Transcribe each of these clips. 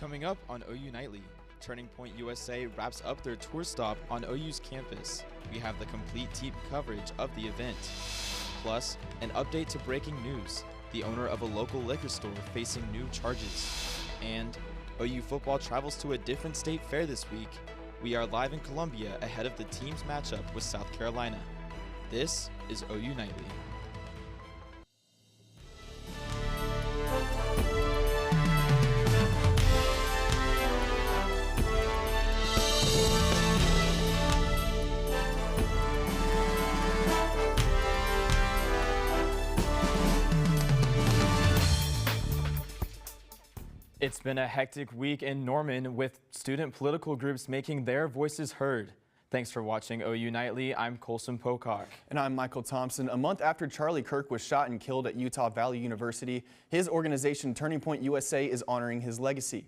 Coming up on OU Nightly, Turning Point USA wraps up their tour stop on OU's campus. We have the complete team coverage of the event. Plus, an update to breaking news. The owner of a local liquor store facing new charges. And OU football travels to a different state fair this week. We are live in Columbia ahead of the team's matchup with South Carolina. This is OU Nightly. It's been a hectic week in Norman with student political groups making their voices heard. Thanks for watching OU Nightly. I'm Colson Pocock. And I'm Michael Thompson. A month after Charlie Kirk was shot and killed at Utah Valley University, his organization Turning Point USA is honoring his legacy.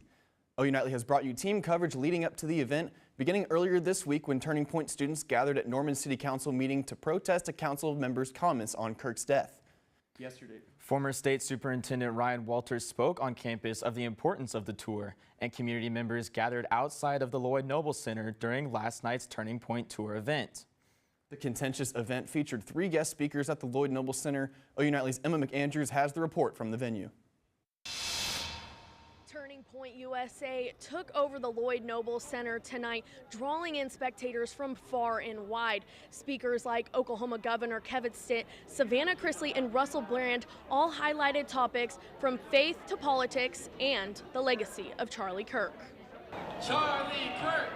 OU Nightly has brought you team coverage leading up to the event, beginning earlier this week when Turning Point students gathered at Norman City Council meeting to protest a council member's comments on Kirk's death. Yesterday, former State Superintendent Ryan Walters spoke on campus of the importance of the tour, and community members gathered outside of the Lloyd Noble Center during last night's Turning Point Tour event. The contentious event featured 3 guest speakers at the Lloyd Noble Center. OU Nightly's Emma McAndrews has the report from the venue. Turning Point USA took over the Lloyd Noble Center tonight, drawing in spectators from far and wide. Speakers like Oklahoma Governor Kevin Stitt, Savannah Chrisley, and Russell Brand all highlighted topics from faith to politics and the legacy of Charlie Kirk. Charlie Kirk!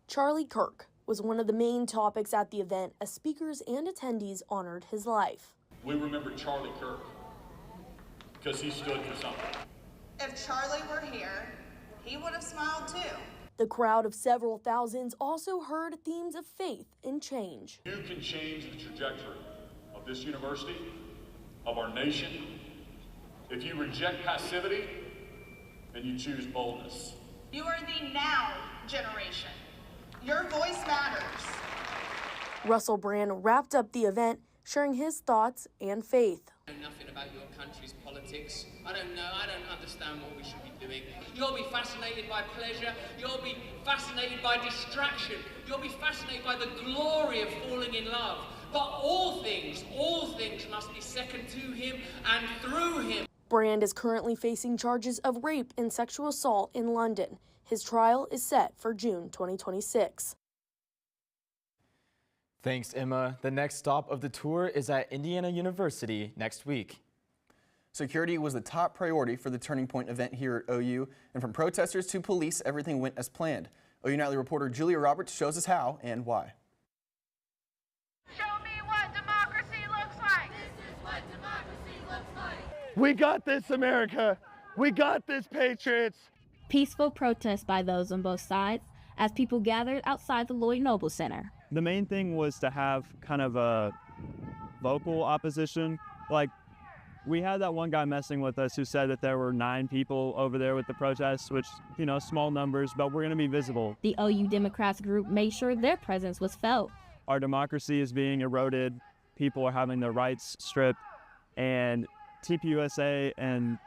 Charlie Kirk was one of the main topics at the event as speakers and attendees honored his life. We remember Charlie Kirk because he stood for something. If Charlie were here, he would have smiled too. The crowd of several thousands also heard themes of faith and change. You can change the trajectory of this university, of our nation, if you reject passivity and you choose boldness. You are the now generation. Your voice matters. Russell Brand wrapped up the event, sharing his thoughts and faith. I know nothing about your country's politics. I don't understand what we should be doing. You'll be fascinated by pleasure. You'll be fascinated by distraction. You'll be fascinated by the glory of falling in love. But all things must be second to him and through him. Brand is currently facing charges of rape and sexual assault in London. His trial is set for June 2026. Thanks, Emma. The next stop of the tour is at Indiana University next week. security was the top priority for the Turning Point event here at OU, and from protesters to police, everything went as planned. OU Nightly reporter Julia Roberts shows us how and why. Show me what democracy looks like. This is what democracy looks like. We got this, America. We got this, Patriots. Peaceful protests by those on both sides as people gathered outside the Lloyd Noble Center. The main thing was to have kind of a vocal opposition. Like, we had that one guy messing with us who said that there were 9 people over there with the protests, which, you know, small numbers, but we're going to be visible. The OU Democrats group made sure their presence was felt. Our democracy is being eroded. People are having their rights stripped, and TPUSA and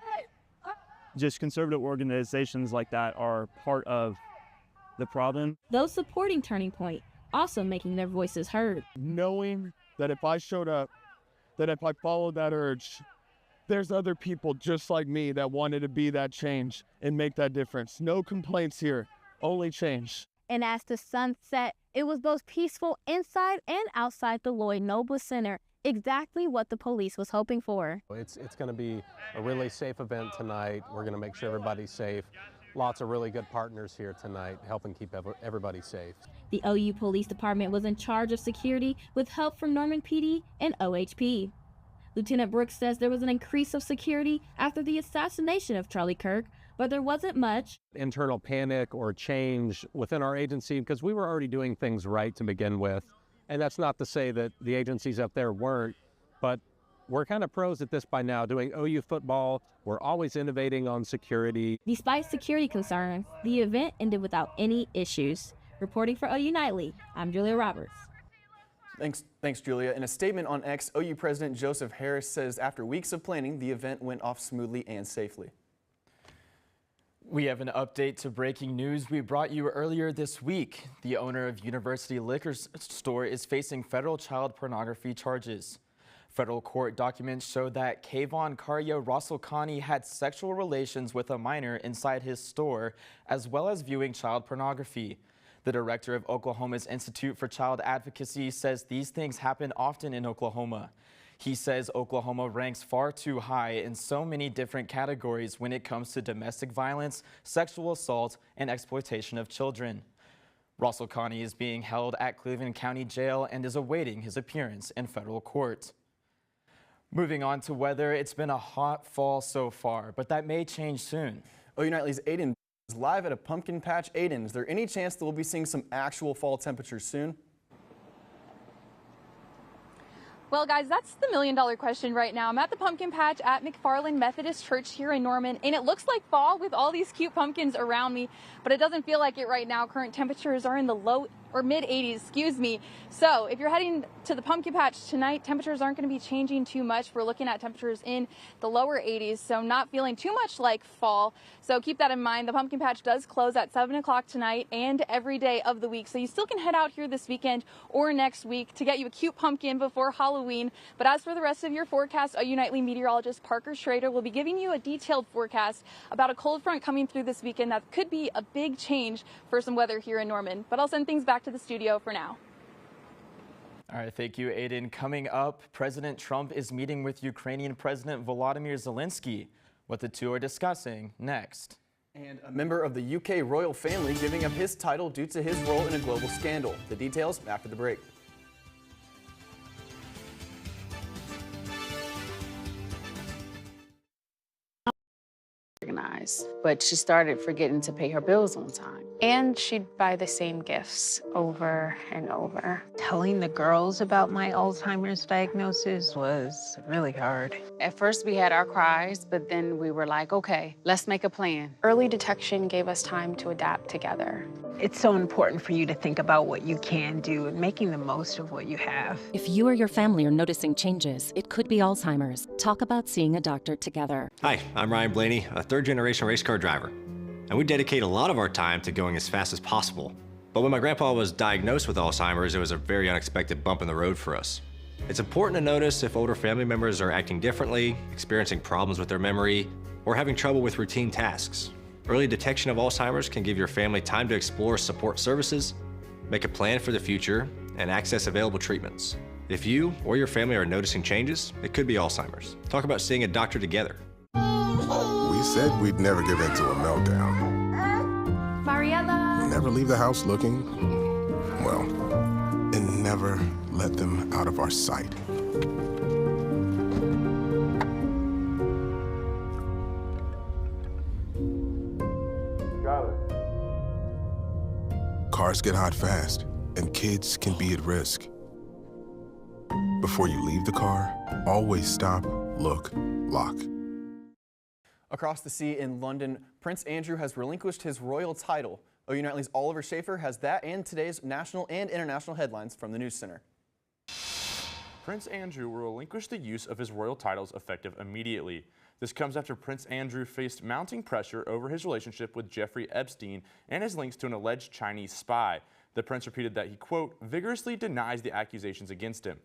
just conservative organizations like that are part of the problem. Those supporting Turning Point also making their voices heard. Knowing that if I showed up, that if I followed that urge, there's other people just like me that wanted to be that change and make that difference. No complaints here, only change. And as the sun set, it was both peaceful inside and outside the Lloyd Noble Center, exactly what the police was hoping for. It's going to be a really safe event tonight. We're going to make sure everybody's safe. Lots of really good partners here tonight helping keep everybody safe. The OU Police Department was in charge of security with help from Norman PD and OHP. Lieutenant Brooks says there was an increase of security after the assassination of Charlie Kirk, but there wasn't much internal panic or change within our agency because we were already doing things right to begin with. And that's not to say that the agencies up there weren't, but we're kind of pros at this by now, doing OU football. We're always innovating on security. Despite security concerns, the event ended without any issues. Reporting for OU Nightly, I'm Julia Roberts. Thanks, Julia. In a statement on X, OU President Joseph Harris says after weeks of planning, the event went off smoothly and safely. We have an update to breaking news we brought you earlier this week. The owner of University Liquor Store is facing federal child pornography charges. Federal court documents show that Kayvon Cario Rosalkani had sexual relations with a minor inside his store, as well as viewing child pornography. The director of Oklahoma's Institute for Child Advocacy says these things happen often in Oklahoma. He says Oklahoma ranks far too high in so many different categories when it comes to domestic violence, sexual assault, and exploitation of children. Rosalkani is being held at Cleveland County Jail and is awaiting his appearance in federal court. Moving on to weather, it's been a hot fall so far, but that may change soon. OU Nightly's Aiden is live at a pumpkin patch. Aiden, is there any chance that we'll be seeing some actual fall temperatures soon? Well, guys, that's the million-dollar question right now. I'm at the pumpkin patch at McFarland Methodist Church here in Norman, and it looks like fall with all these cute pumpkins around me, but it doesn't feel like it right now. Current temperatures are in the low or mid 80s, excuse me. So if you're heading to the pumpkin patch tonight, temperatures aren't going to be changing too much. We're looking at temperatures in the lower 80s, so not feeling too much like fall. So keep that in mind. The pumpkin patch does close at 7 o'clock tonight and every day of the week. So you still can head out here this weekend or next week to get you a cute pumpkin before Halloween. But as for the rest of your forecast, OU Nightly meteorologist Parker Schrader will be giving you a detailed forecast about a cold front coming through this weekend that could be a big change for some weather here in Norman. But I'll send things back to the studio for now. All right, thank you, Aiden. Coming up, President Trump is meeting with Ukrainian President Volodymyr Zelensky. What the two are discussing next. And a member of the UK royal family giving up his title due to his role in a global scandal. The details after the break. But she started forgetting to pay her bills on time. And she'd buy the same gifts over and over. Telling the girls about my Alzheimer's diagnosis was really hard. At first we had our cries, but then we were like, okay, let's make a plan. Early detection gave us time to adapt together. It's so important for you to think about what you can do and making the most of what you have. If you or your family are noticing changes, it could be Alzheimer's. Talk about seeing a doctor together. Hi, I'm Ryan Blaney, a third-generation race car driver. And we dedicate a lot of our time to going as fast as possible. But when my grandpa was diagnosed with Alzheimer's, it was a very unexpected bump in the road for us. It's important to notice if older family members are acting differently, experiencing problems with their memory, or having trouble with routine tasks. Early detection of Alzheimer's can give your family time to explore support services, make a plan for the future, and access available treatments. If you or your family are noticing changes, it could be Alzheimer's. Talk about seeing a doctor together. We said we'd never give in to a meltdown. Mariella! Never leave the house looking, well, and never let them out of our sight. Cars get hot fast, and kids can be at risk. Before you leave the car, always stop, look, lock. Across the sea in London, Prince Andrew has relinquished his royal title. OU Nightly's Oliver Schaefer has that and today's national and international headlines from the News Center. Prince Andrew will relinquish the use of his royal titles effective immediately. This comes after Prince Andrew faced mounting pressure over his relationship with Jeffrey Epstein and his links to an alleged Chinese spy. The prince repeated that he, quote, vigorously denies the accusations against him.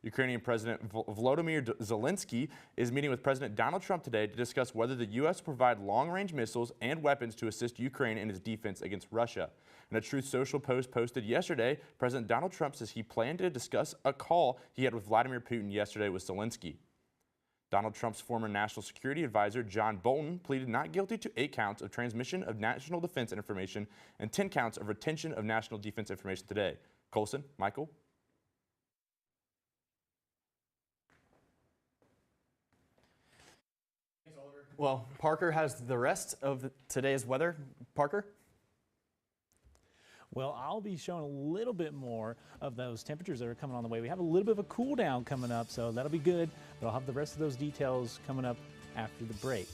Ukrainian President Volodymyr Zelensky is meeting with President Donald Trump today to discuss whether the U.S. will provide long-range missiles and weapons to assist Ukraine in its defense against Russia. In a Truth Social post posted yesterday, President Donald Trump says he planned to discuss a call he had with Vladimir Putin yesterday with Zelensky. Donald Trump's former national security advisor, John Bolton, pleaded not guilty to 8 counts of transmission of national defense information and 10 counts of retention of national defense information today. Colson, Michael? Well, Parker has the rest of today's weather. Parker? Well, I'll be showing a little bit more of those temperatures that are coming on the way. We have a little bit of a cool down coming up, so that'll be good. But I'll have the rest of those details coming up after the break.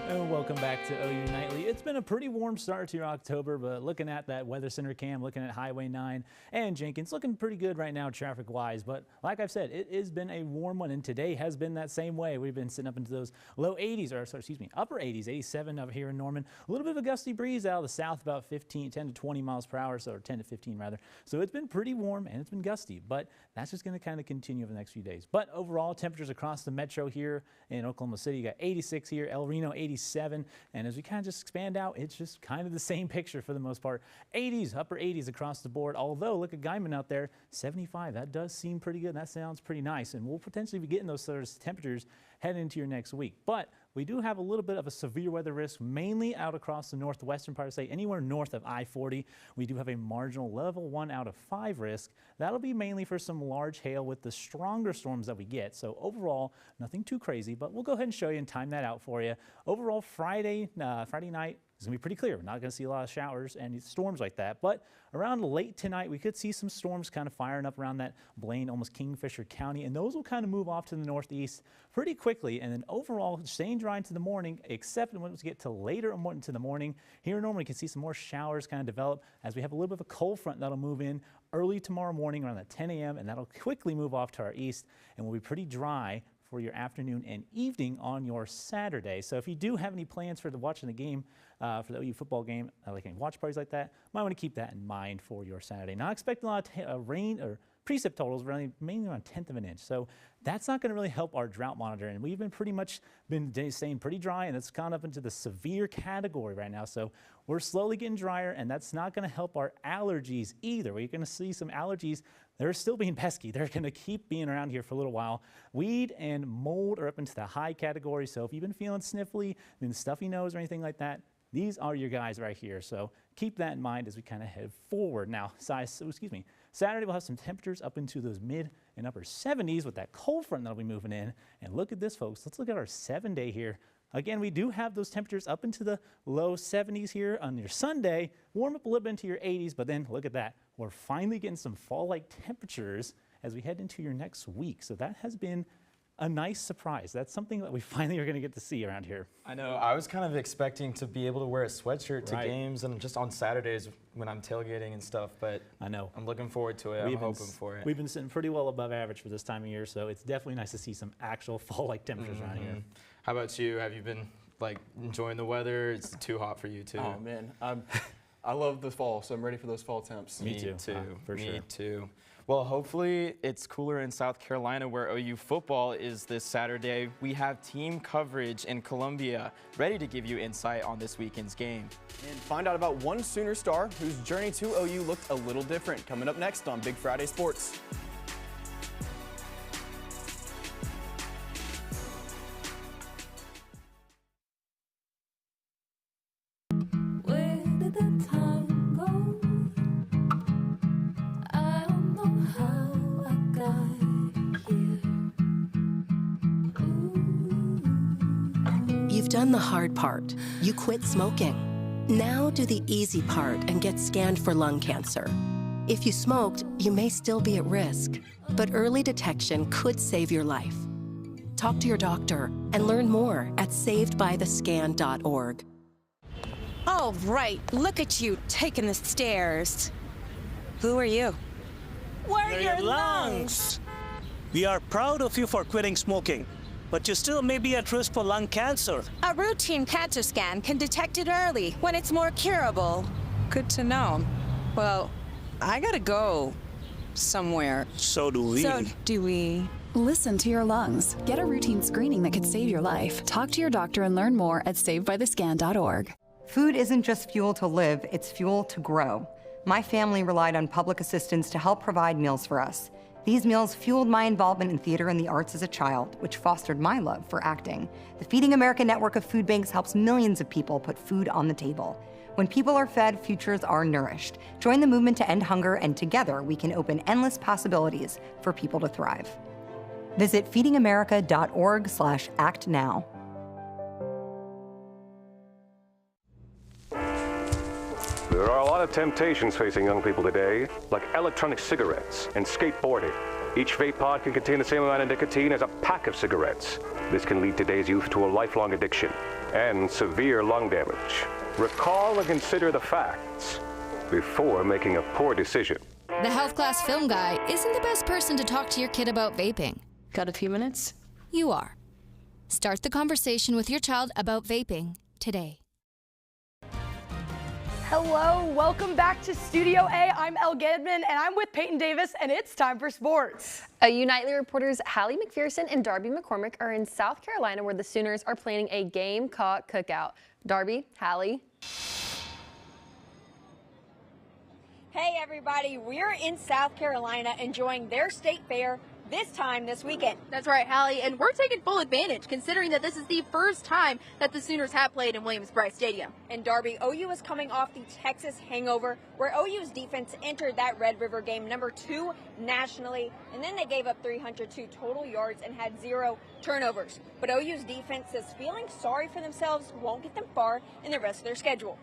And welcome back to OU Nightly. It's been a pretty warm start to October, but looking at that Weather Center cam, looking at Highway 9 and Jenkins, looking pretty good right now traffic-wise. But like I've said, it has been a warm one, and today has been that same way. We've been sitting up into those low 80s, or sorry, excuse me, upper 80s, 87 up here in Norman. A little bit of a gusty breeze out of the south, about 10 to 20 miles per hour, or 10 to 15 rather. So it's been pretty warm and it's been gusty, but that's just going to kind of continue over the next few days. But overall, temperatures across the metro here in Oklahoma City, you got 86 here, El Reno 87, and as we kind of just expand out, it's just kind of the same picture for the most part. 80s, upper 80s across the board, although look at Guyman out there, 75. That does seem pretty good. That sounds pretty nice, and we'll potentially be getting those sort of temperatures heading into your next week. But we do have a little bit of a severe weather risk, mainly out across the northwestern part of the state, anywhere north of I-40. We do have a marginal level 1 out of 5 risk. That'll be mainly for some large hail with the stronger storms that we get. So overall, nothing too crazy, but we'll go ahead and show you and time that out for you. Overall, Friday night is going to be pretty clear. We're not going to see a lot of showers and storms like that, but around late tonight, we could see some storms kind of firing up around that Blaine, almost Kingfisher County, and those will kind of move off to the northeast pretty quickly. And then overall, staying dry into the morning, except when we get to later into the morning. Here in Norman, we can see some more showers kind of develop as we have a little bit of a cold front that'll move in early tomorrow morning around 10 a.m., and that'll quickly move off to our east and will be pretty dry for your afternoon and evening on your Saturday. So if you do have any plans for watching the game, for the OU football game, like any watch parties like that, might want to keep that in mind for your Saturday. Not expecting a lot of rain or precip totals, mainly around 1/10 of an inch. So that's not going to really help our drought monitor. And we've been pretty much staying pretty dry, and it's gone up into the severe category right now. So we're slowly getting drier, and that's not going to help our allergies either. We're going to see some allergies. They're still being pesky. They're going to keep being around here for a little while. Weed and mold are up into the high category. So if you've been feeling sniffly, been stuffy nose or anything like that, these are your guys right here. So keep that in mind as we kind of head forward. Now, Saturday we'll have some temperatures up into those mid and upper 70s with that cold front that'll be moving in. And look at this, folks. Let's look at our 7-day here. Again, we do have those temperatures up into the low 70s here on your Sunday. Warm up a little bit into your 80s, but then look at that. We're finally getting some fall-like temperatures as we head into your next week. So that has been a nice surprise. That's something that we finally are going to get to see around here. I know. I was kind of expecting to be able to wear a sweatshirt to games and just on Saturdays when I'm tailgating and stuff, but I know. I'm looking forward to it. I'm hoping for it. We've been sitting pretty well above average for this time of year, so it's definitely nice to see some actual fall-like temperatures around here. How about you? Have you been enjoying the weather? It's too hot for you too. Oh man, I love the fall, so I'm ready for those fall temps. Me too. Me too. Well, hopefully it's cooler in South Carolina where OU football is this Saturday. We have team coverage in Columbia ready to give you insight on this weekend's game. And find out about one Sooner star whose journey to OU looked a little different. Coming up next on Big Friday Sports. You've done the hard part. You quit smoking. Now do the easy part and get scanned for lung cancer. If you smoked, you may still be at risk, but early detection could save your life. Talk to your doctor and learn more at savedbythescan.org. Oh, right. Look at you taking the stairs. Who are you? We're your lungs. We are proud of you for quitting smoking, but you still may be at risk for lung cancer. A routine cancer scan can detect it early when it's more curable. Good to know. Well, I gotta go somewhere. So do we. Listen to your lungs. Get a routine screening that could save your life. Talk to your doctor and learn more at savedbythescan.org. Food isn't just fuel to live, it's fuel to grow. My family relied on public assistance to help provide meals for us. These meals fueled my involvement in theater and the arts as a child, which fostered my love for acting. The Feeding America network of food banks helps millions of people put food on the table. When people are fed, futures are nourished. Join the movement to end hunger, and together we can open endless possibilities for people to thrive. Visit feedingamerica.org/actnow. There are a lot of temptations facing young people today, like electronic cigarettes and skateboarding. Each vape pod can contain the same amount of nicotine as a pack of cigarettes. This can lead today's youth to a lifelong addiction and severe lung damage. Recall and consider the facts before making a poor decision. The health class film guy isn't the best person to talk to your kid about vaping. Got a few minutes? You are. Start the conversation with your child about vaping today. Hello, welcome back to Studio A. I'm Elle Gedman, and I'm with Peyton Davis, and it's time for sports. OU Nightly reporters Hallie McPherson and Darby McCormick are in South Carolina, where the Sooners are planning a Gamecock cookout. Darby, Hallie. Hey everybody, we're in South Carolina enjoying their state fair this weekend. That's right, Hallie, and we're taking full advantage considering that this is the first time that the Sooners have played in Williams-Brice Stadium. And Darby, OU is coming off the Texas hangover where OU's defense entered that Red River game #2 nationally, and then they gave up 302 total yards and had 0 turnovers. But OU's defense is feeling sorry for themselves, won't get them far in the rest of their schedule.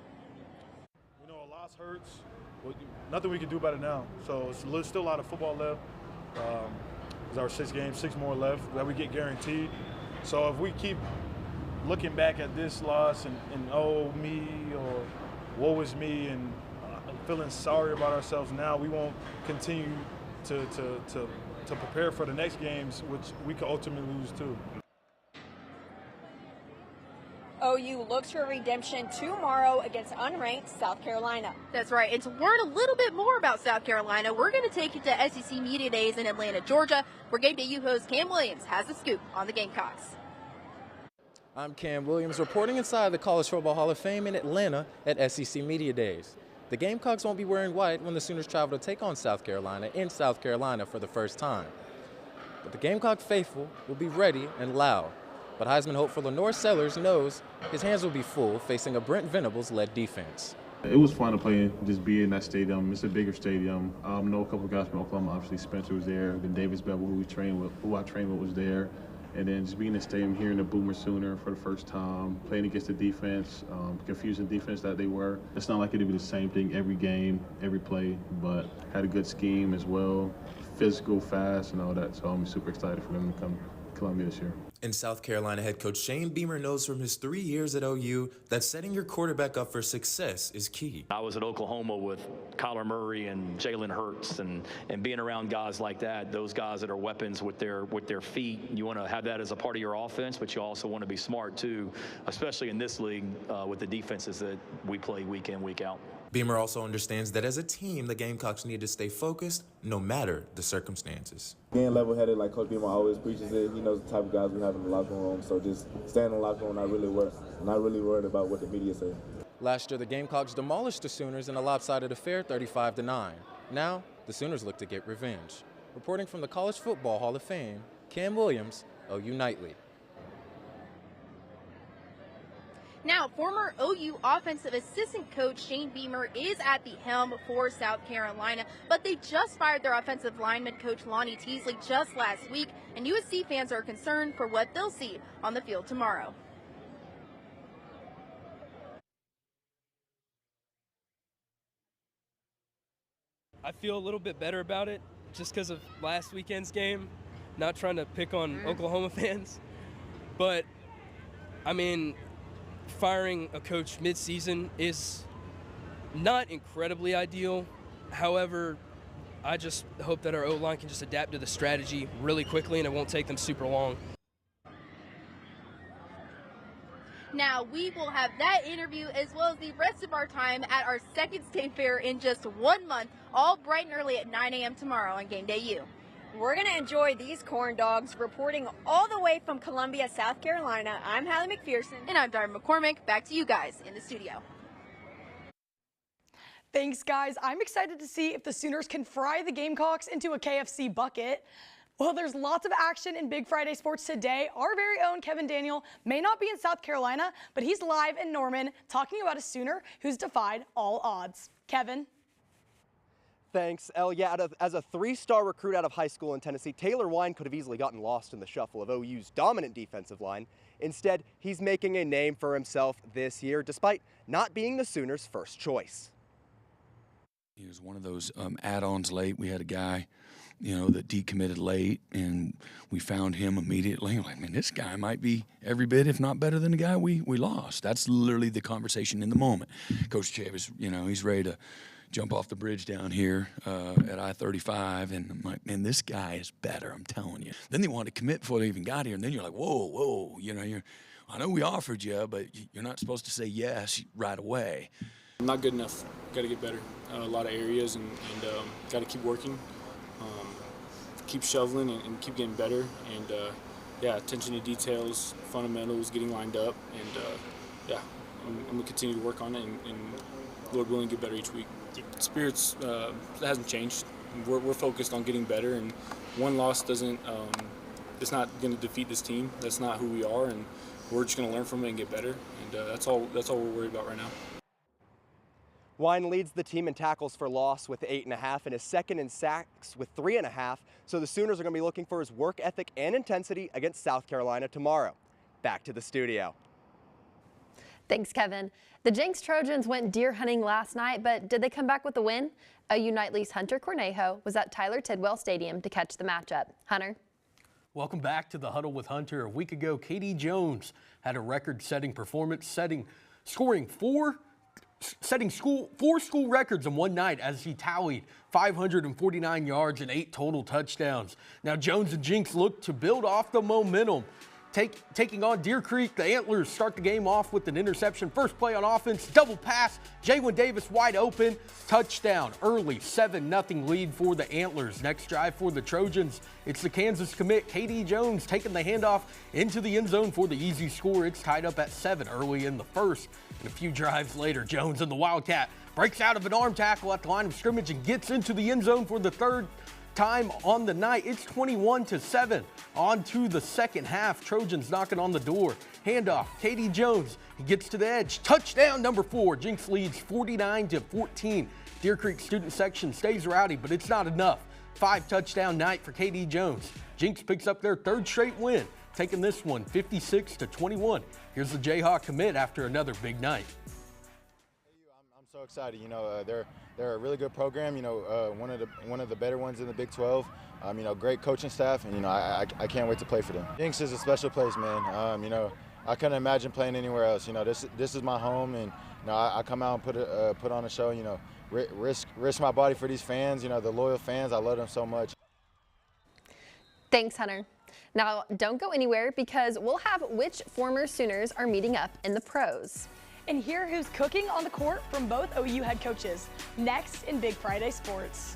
You know, a loss hurts. Well, nothing we can do about it now. So it's still a lot of football left. It's our 6 games, 6 more left that we get guaranteed. So if we keep looking back at this loss and oh me or woe is me and feeling sorry about ourselves now, we won't continue to prepare for the next games, which we could ultimately lose too. OU looks for redemption tomorrow against unranked South Carolina. That's right, and to learn a little bit more about South Carolina, we're going to take you to SEC Media Days in Atlanta, Georgia, where Game Day U host Cam Williams has the scoop on the Gamecocks. I'm Cam Williams, reporting inside the College Football Hall of Fame in Atlanta at SEC Media Days. The Gamecocks won't be wearing white when the Sooners travel to take on South Carolina in South Carolina for the first time. But the Gamecock faithful will be ready and loud. But Heisman hopeful Lenore Sellers knows his hands will be full facing a Brent Venables-led defense. It was fun to play and just be in that stadium. It's a bigger stadium. I know a couple of guys from Oklahoma. Obviously, Spencer was there. Then Davis Bevel, who I trained with, was there. And then just being in the stadium, hearing the Boomer Sooner for the first time, playing against the defense, confusing defense that they were. It's not like it'd be the same thing every game, every play, but had a good scheme as well, physical, fast, and all that. So I'm super excited for them to come to Columbia this year. And South Carolina head coach Shane Beamer knows from his 3 years at OU that setting your quarterback up for success is key. I was at Oklahoma with Kyler Murray and Jalen Hurts and being around guys like that, those guys that are weapons with their feet. You want to have that as a part of your offense, but you also want to be smart too, especially in this league with the defenses that we play week in, week out. Beamer also understands that as a team, the Gamecocks need to stay focused no matter the circumstances. Being level-headed like Coach Beamer always preaches it, he knows the type of guys we have in the locker room, so just staying in the locker room, not really worried about what the media say. Last year, the Gamecocks demolished the Sooners in a lopsided affair 35-9. Now, the Sooners look to get revenge. Reporting from the College Football Hall of Fame, Cam Williams, OU Nightly. Now, former OU offensive assistant coach Shane Beamer is at the helm for South Carolina, but they just fired their offensive lineman coach Lonnie Teasley just last week, and USC fans are concerned for what they'll see on the field tomorrow. I feel a little bit better about it just because of last weekend's game, not trying to pick on Oklahoma fans, but I mean, firing a coach mid-season is not incredibly ideal. However, I just hope that our O-line can just adapt to the strategy really quickly and it won't take them super long. Now, we will have that interview as well as the rest of our time at our second state fair in just 1 month, all bright and early at 9 a.m. tomorrow on Game Day U. We're going to enjoy these corn dogs. Reporting all the way from Columbia, South Carolina, I'm Hallie McPherson. And I'm Darby McCormick. Back to you guys in the studio. Thanks, guys. I'm excited to see if the Sooners can fry the Gamecocks into a KFC bucket. Well, there's lots of action in Big Friday sports today. Our very own Kevin Daniel may not be in South Carolina, but he's live in Norman talking about a Sooner who's defied all odds. Kevin? Thanks, Elle. Yeah, as a 3-star recruit out of high school in Tennessee, Taylor Wine could have easily gotten lost in the shuffle of OU's dominant defensive line. Instead, he's making a name for himself this year, despite not being the Sooners' first choice. He was one of those add-ons late. We had a guy that decommitted late, and we found him immediately. I'm like, man, this guy might be every bit, if not better than the guy we lost. That's literally the conversation in the moment. Coach Chavis, he's ready to jump off the bridge down here at I-35, and I'm like, man, this guy is better, I'm telling you. Then they wanted to commit before they even got here, and then you're like, whoa, I know we offered you, but you're not supposed to say yes right away. I'm not good enough. Got to get better. A lot of areas, and got to keep working, keep shoveling, and keep getting better. And attention to details, fundamentals, getting lined up, and I'm gonna continue to work on it, and Lord willing, get better each week. Spirits hasn't changed. We're focused on getting better, and one loss doesn't. It's not going to defeat this team. That's not who we are, and we're just going to learn from it and get better. And that's all we're worried about right now. Wine leads the team in tackles for loss with 8.5 and is second in sacks with 3.5. So the Sooners are going to be looking for his work ethic and intensity against South Carolina tomorrow. Back to the studio. Thanks, Kevin. The Jenks Trojans went deer hunting last night, but did they come back with a win? OU Nightly's Hunter Cornejo was at Tyler Tidwell Stadium to catch the matchup. Hunter? Welcome back to the Huddle with Hunter. A week ago, KD Jones had a record-setting performance, scoring four school records in one night as he tallied 549 yards and 8 total touchdowns. Now Jones and Jenks look to build off the momentum. Taking on Deer Creek, the Antlers start the game off with an interception. First play on offense, double pass, Jaywin Davis wide open, touchdown. Early 7-0 lead for the Antlers. Next drive for the Trojans, it's the Kansas commit, KD Jones, taking the handoff into the end zone for the easy score. It's tied up at 7 early in the first. And a few drives later, Jones and the Wildcat breaks out of an arm tackle at the line of scrimmage and gets into the end zone for the third time on the night. It's 21-7 on to the second half. Trojans knocking on the door. Handoff, KD Jones, he gets to the edge. Touchdown number 4. Jenks leads 49-14. Deer Creek student section stays rowdy, but it's not enough. 5-touchdown night for KD Jones. Jenks picks up their third straight win, taking this one 56-21. Here's the Jayhawk commit after another big night. I'm so excited. They're a really good program. One of the better ones in the Big 12. Great coaching staff, and I can't wait to play for them. Jenks is a special place, man. I couldn't imagine playing anywhere else. This is my home, and I come out and put on a show. Risk my body for these fans. The loyal fans. I love them so much. Thanks, Hunter. Now, don't go anywhere because we'll have which former Sooners are meeting up in the pros. And hear who's cooking on the court from both OU head coaches. Next in Big Friday Sports.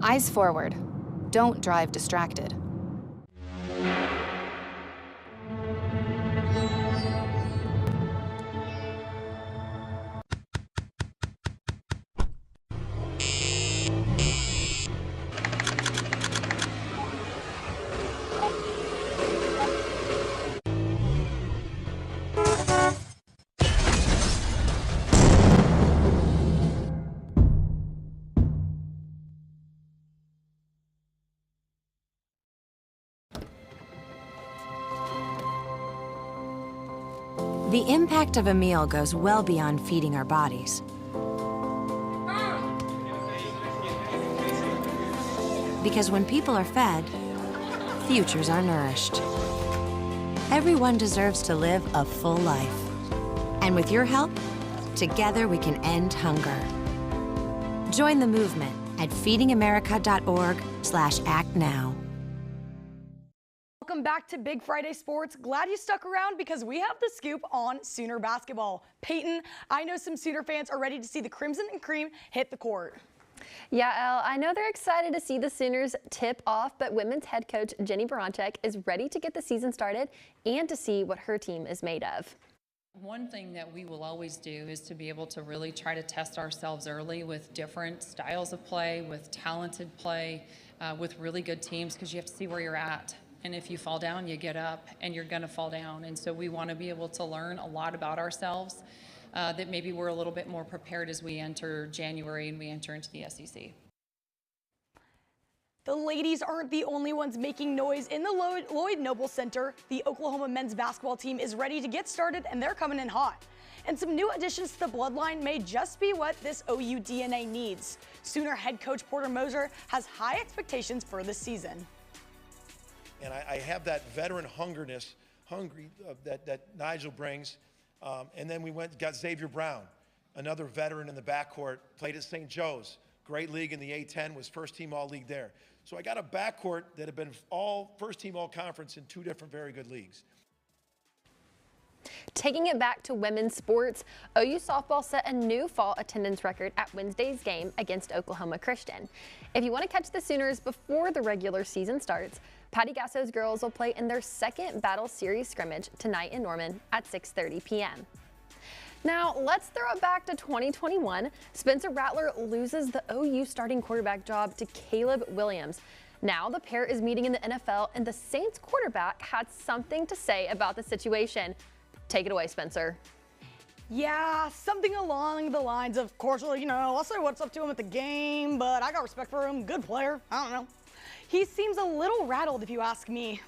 Eyes forward. Don't drive distracted. The impact of a meal goes well beyond feeding our bodies. Because when people are fed, futures are nourished. Everyone deserves to live a full life. And with your help, together we can end hunger. Join the movement at feedingamerica.org/actnow. Welcome back to Big Friday Sports. Glad you stuck around because we have the scoop on Sooner basketball. Peyton, I know some Sooner fans are ready to see the Crimson and Cream hit the court. Yeah, Elle, I know they're excited to see the Sooners tip off, but women's head coach Jenny Baranczyk is ready to get the season started and to see what her team is made of. One thing that we will always do is to be able to really try to test ourselves early with different styles of play, with talented play, with really good teams, because you have to see where you're at. And if you fall down, you get up, and you're going to fall down. And so we want to be able to learn a lot about ourselves, that maybe we're a little bit more prepared as we enter January and we enter into the SEC. The ladies aren't the only ones making noise in the Lloyd Noble Center. The Oklahoma men's basketball team is ready to get started, and they're coming in hot. And some new additions to the bloodline may just be what this OU DNA needs. Sooner head coach Porter Moser has high expectations for this season. And I have that veteran hungry that Nigel brings. And then we got Xavier Brown, another veteran in the backcourt, played at St. Joe's. Great league in the A-10, was first team all-league there. So I got a backcourt that had been all first team all-conference in 2 different very good leagues. Taking it back to women's sports, OU softball set a new fall attendance record at Wednesday's game against Oklahoma Christian. If you want to catch the Sooners before the regular season starts, Patty Gasso's girls will play in their second Battle Series scrimmage tonight in Norman at 6:30 p.m. Now, let's throw it back to 2021. Spencer Rattler loses the OU starting quarterback job to Caleb Williams. Now the pair is meeting in the NFL, and the Saints quarterback had something to say about the situation. Take it away, Spencer. Yeah, something along the lines of, course, I'll say what's up to him at the game, but I got respect for him. Good player. I don't know. He seems a little rattled, if you ask me.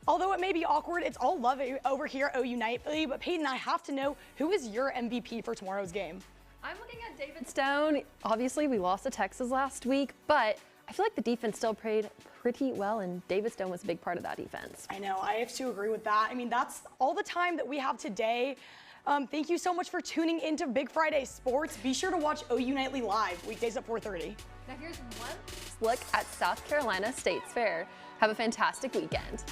Although it may be awkward, it's all love over here at OU Nightly, but Peyton, I have to know, who is your MVP for tomorrow's game? I'm looking at David Stone. Obviously, we lost to Texas last week, but I feel like the defense still played pretty well, and David Stone was a big part of that defense. I know, I have to agree with that. I mean, that's all the time that we have today. Thank you so much for tuning into Big Friday Sports. Be sure to watch OU Nightly live, weekdays at 4:30. Now here's one look at South Carolina State's Fair. Have a fantastic weekend.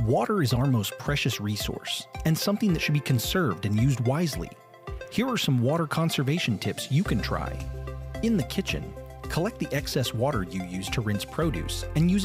Water is our most precious resource and something that should be conserved and used wisely. Here are some water conservation tips you can try. In the kitchen, collect the excess water you use to rinse produce and use it